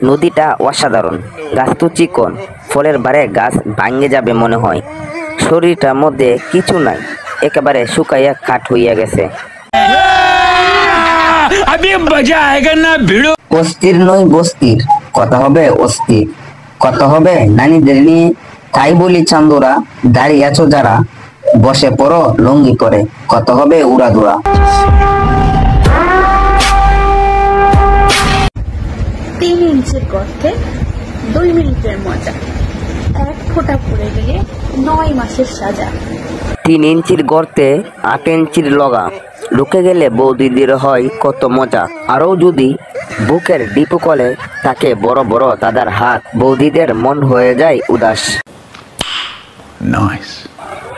নদীটা অসাধারণ, গাছ তো চিকন, ফলের বারে গাছ ভাঙে যাবে মনে হয়। শরীরটার মধ্যে কিছু নাই, একেবারে শুকাইয়া কাঠ হইয়া গেছে। অস্থির নয় বস্তির, কথা হবে অস্থির, কথা হবে নানীদের নিয়ে। তাই বলি চান্দুরা, দাঁড়িয়ে আছো যারা, বসে পড়ো লঙ্গি করে, কথা হবে উড়াধুরা। 3 ইঞ্চির গর্তে 2 মিনিটের মজা, 1 ফোঁটা পড়ে গেলে 9 মাসের সাজা। 3 ইঞ্চির গর্তে 8 ইঞ্চির লগা, ঢুকে গেলে বৌদিদের হয় কত মজা। আরও যদি বুকের ডিপু কলে তাকে বড় বড় দাদার হাত, বৌদিদের মন হয়ে যায় উদাস।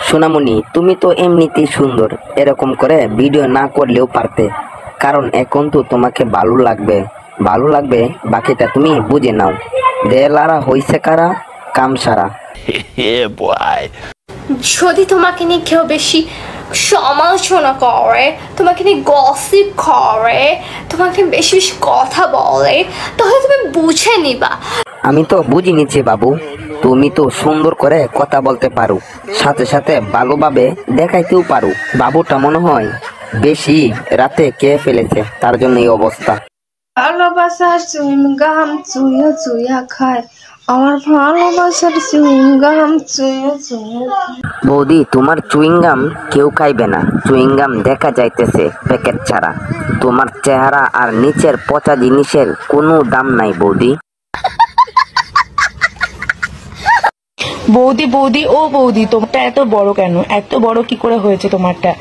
সোনামণি, তুমি তো এমনিতেই সুন্দর, এরকম করে ভিডিও না করলেও পারতে, কারণ এখন তো তোমাকে ভালো লাগবে, বাকিটা তুমি বুঝে নাও। দেলারা হইছে কারা, কাম সারা। যদি তোমাকে নিয়ে কেউ বেশি সমালোচনা করে, তোমাকে নিয়ে গসিপ করে, তোমাকে বেশি বেশি কথা বলে, তাহলে তুমি বুঝে নিবা। আমি তো বুঝে নিচ্ছি বাবু, তুমি তো সুন্দর করে কথা বলতে পারো, সাথে সাথে ভালোভাবে দেখাইতেও পারো। বাবুটা মনে হয় বেশি রাতে কে ফেলেছে, তার জন্য এই অবস্থা। ভালোবাসার চুইংগাম চুইয়া চুইয়া খায়, আমার ভালোবাসার চুইংগাম চুইয়া চুইয়া। বৌদি, তোমার চুইংগাম কেউ খাইবে না, চুইংগাম দেখা যাইতেছে প্যাকেট ছাড়া। তোমার চেহারা আর নিচের পচা জিনিসের কোনো দাম নাই বৌদি। বৌদি ও বৌদি, তোমারটা এত বড় কেন? এত বড় কি করে হয়েছে তোমারটা?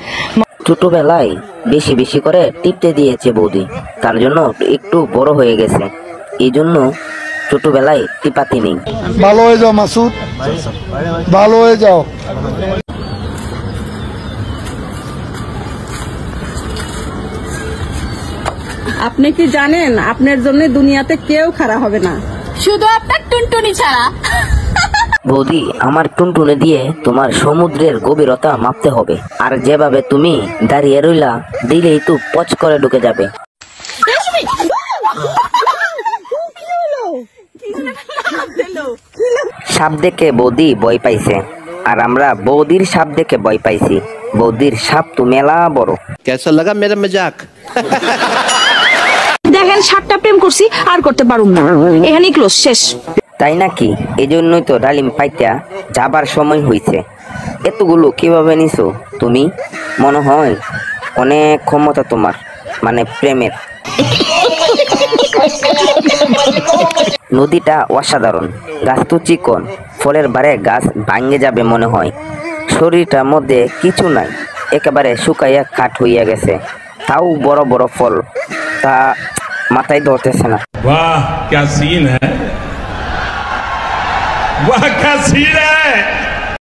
ছোটবেলায় বেশি বেশি করে টিপতে দিয়েছে বৌদি, তার জন্য একটু বড় হয়ে গেছে, এই জন্য ছোটবেলায় টিপাতি নেই। ভালো হয়ে যাও মাসুদ, ভালো হয়ে যাও। আপনি কি জানেন আপনার জন্য দুনিয়াতে কেউ খারাপ হবে না, শুধু আপনার টুনটুনি ছাড়া। বৌদি, আমার টুনটুনে দিয়ে তোমার সমুদ্রের গভীরতা মাপতে হবে, আর যেভাবে তুমি দাঁড়িয়ে রইলা, দিলেই তো পচ করে ঢুকে যাবে। সাপ দেখে বৌদি ভয় পাইছে, আর আমরা বৌদির সাপ দেখে ভয় পাইছি। বৌদির সাপ তো মেলা বড়। কেসা লাগা মেরা মজাক? দেখেন, 7টা প্রেম করছি, আর করতে পারুম না, এখানেই ক্লোজ, শেষ। তাই নাকি? এই জন্যই তো ডালিম পাইতা যাবার সময় হইছে। এতগুলো কিভাবে নিছো তুমি? মনে হয় অনেক ক্ষমতা তোমার, মানে প্রেমের। নদীটা অসাধারণ, গাছ তো চিকন, ফলের বারে গাছ ভাঙে যাবে মনে হয়। শরীরটার মধ্যে কিছু নাই, একেবারে শুকাইয়া কাঠ হইয়া গেছে, তাও বড় বড় ফল, তা মাথায় ধরতেছে না। वाह क्या सीन है, वाह क्या सीन है।